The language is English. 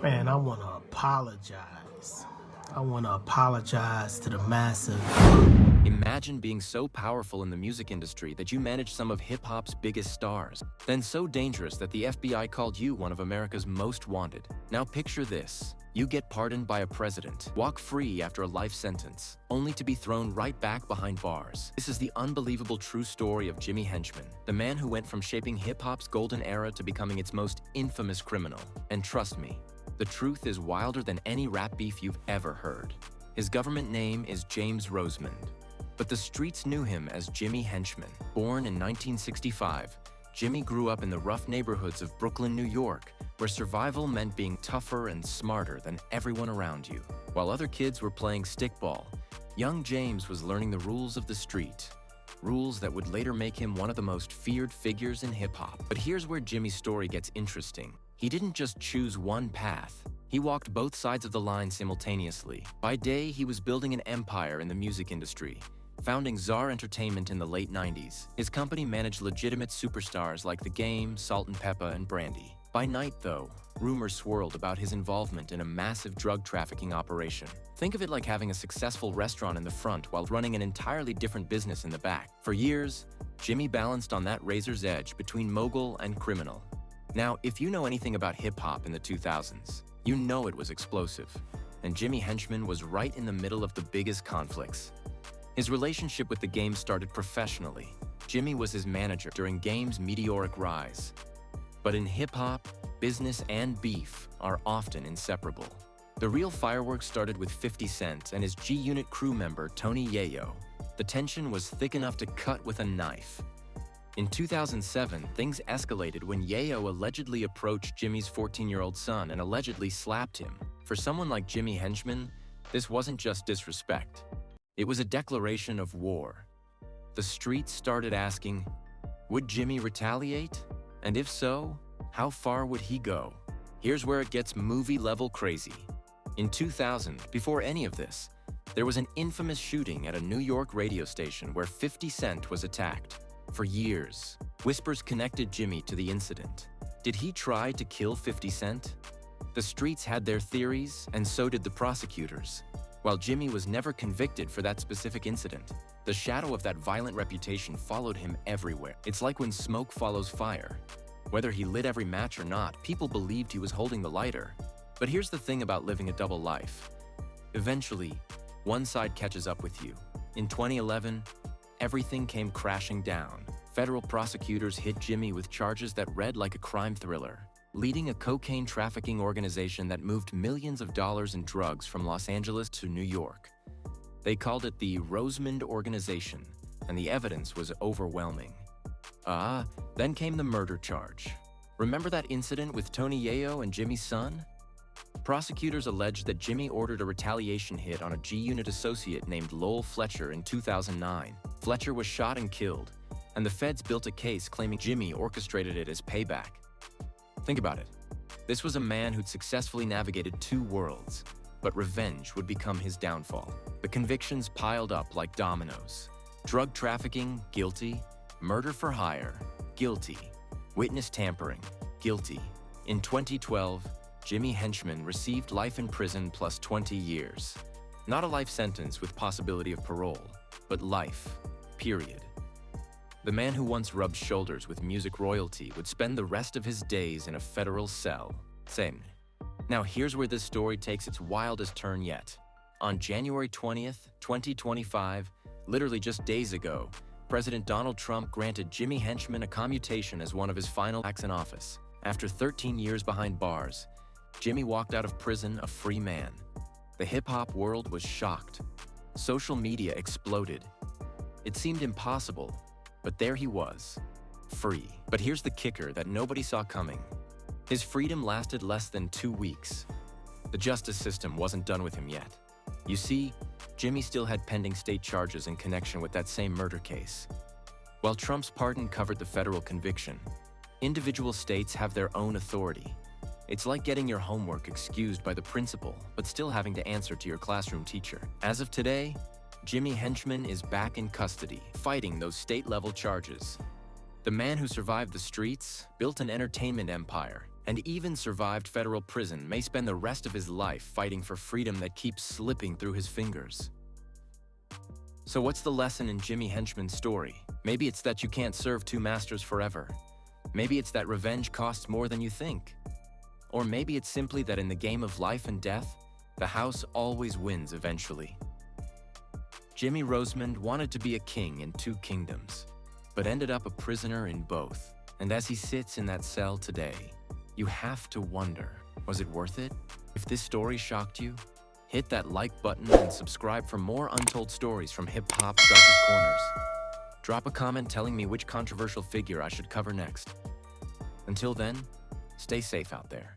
Man, I want to apologize. I want to apologize to the massive. Imagine being so powerful in the music industry that you manage some of hip-hop's biggest stars, then so dangerous that the FBI called you one of America's most wanted. Now picture this. You get pardoned by a president, walk free after a life sentence, only to be thrown right back behind bars. This is the unbelievable true story of Jimmy Henchman, the man who went from shaping hip-hop's golden era to becoming its most infamous criminal. And trust me, the truth is wilder than any rap beef you've ever heard. His government name is James Rosemond, but the streets knew him as Jimmy Henchman. Born in 1965, Jimmy grew up in the rough neighborhoods of Brooklyn, New York, where survival meant being tougher and smarter than everyone around you. While other kids were playing stickball, young James was learning the rules of the street, rules that would later make him one of the most feared figures in hip-hop. But here's where Jimmy's story gets interesting. He didn't just choose one path. He walked both sides of the line simultaneously. By day, he was building an empire in the music industry, founding Czar Entertainment in the late 90s. His company managed legitimate superstars like The Game, Salt and Peppa, and Brandy. By night, though, rumors swirled about his involvement in a massive drug trafficking operation. Think of it like having a successful restaurant in the front while running an entirely different business in the back. For years, Jimmy balanced on that razor's edge between mogul and criminal. Now, if you know anything about hip-hop in the 2000s, you know it was explosive, and Jimmy Henchman was right in the middle of the biggest conflicts. His relationship with The Game started professionally. Jimmy was his manager during Game's meteoric rise. But in hip-hop, business and beef are often inseparable. The real fireworks started with 50 Cent and his G-Unit crew member, Tony Yayo. The tension was thick enough to cut with a knife. In 2007, things escalated when Yayo allegedly approached Jimmy's 14-year-old son and allegedly slapped him. For someone like Jimmy Henchman, this wasn't just disrespect. It was a declaration of war. The streets started asking, would Jimmy retaliate? And if so, how far would he go? Here's where it gets movie-level crazy. In 2000, before any of this, there was an infamous shooting at a New York radio station where 50 Cent was attacked. For years, whispers connected Jimmy to the incident. Did he try to kill 50 Cent? The streets had their theories, and so did the prosecutors. While Jimmy was never convicted for that specific incident, the shadow of that violent reputation followed him everywhere. It's like when smoke follows fire. Whether he lit every match or not, people believed he was holding the lighter. But here's the thing about living a double life. Eventually, one side catches up with you. In 2011, everything came crashing down. Federal prosecutors hit Jimmy with charges that read like a crime thriller, leading a cocaine trafficking organization that moved millions of dollars in drugs from Los Angeles to New York. They called it the Rosemond organization, and the evidence was overwhelming. Then came the murder charge. Remember that incident with Tony Yayo and Jimmy's son? Prosecutors alleged that Jimmy ordered a retaliation hit on a G-Unit associate named Lowell Fletcher in 2009. Fletcher was shot and killed, and the feds built a case claiming Jimmy orchestrated it as payback. Think about it. This was a man who'd successfully navigated two worlds, but revenge would become his downfall. The convictions piled up like dominoes. Drug trafficking, guilty. Murder for hire, guilty. Witness tampering, guilty. In 2012, Jimmy Henchman received life in prison plus 20 years. Not a life sentence with possibility of parole, but life, period. The man who once rubbed shoulders with music royalty would spend the rest of his days in a federal cell. Same. Now here's where this story takes its wildest turn yet. On January 20th, 2025, literally just days ago, President Donald Trump granted Jimmy Henchman a commutation as one of his final acts in office. After 13 years behind bars, Jimmy walked out of prison a free man. The hip-hop world was shocked. Social media exploded. It seemed impossible, but there he was, free. But here's the kicker that nobody saw coming. His freedom lasted less than 2 weeks. The justice system wasn't done with him yet. You see, Jimmy still had pending state charges in connection with that same murder case. While Trump's pardon covered the federal conviction, individual states have their own authority. It's like getting your homework excused by the principal, but still having to answer to your classroom teacher. As of today, Jimmy Henchman is back in custody, fighting those state-level charges. The man who survived the streets built an entertainment empire, and even survived federal prison, may spend the rest of his life fighting for freedom that keeps slipping through his fingers. So what's the lesson in Jimmy Henchman's story? Maybe it's that you can't serve two masters forever. Maybe it's that revenge costs more than you think. Or maybe it's simply that in the game of life and death, the house always wins eventually. Jimmy Rosemond wanted to be a king in two kingdoms, but ended up a prisoner in both. And as he sits in that cell today, you have to wonder, was it worth it? If this story shocked you, hit that like button and subscribe for more untold stories from hip-hop's darkest corners. Drop a comment telling me which controversial figure I should cover next. Until then, stay safe out there.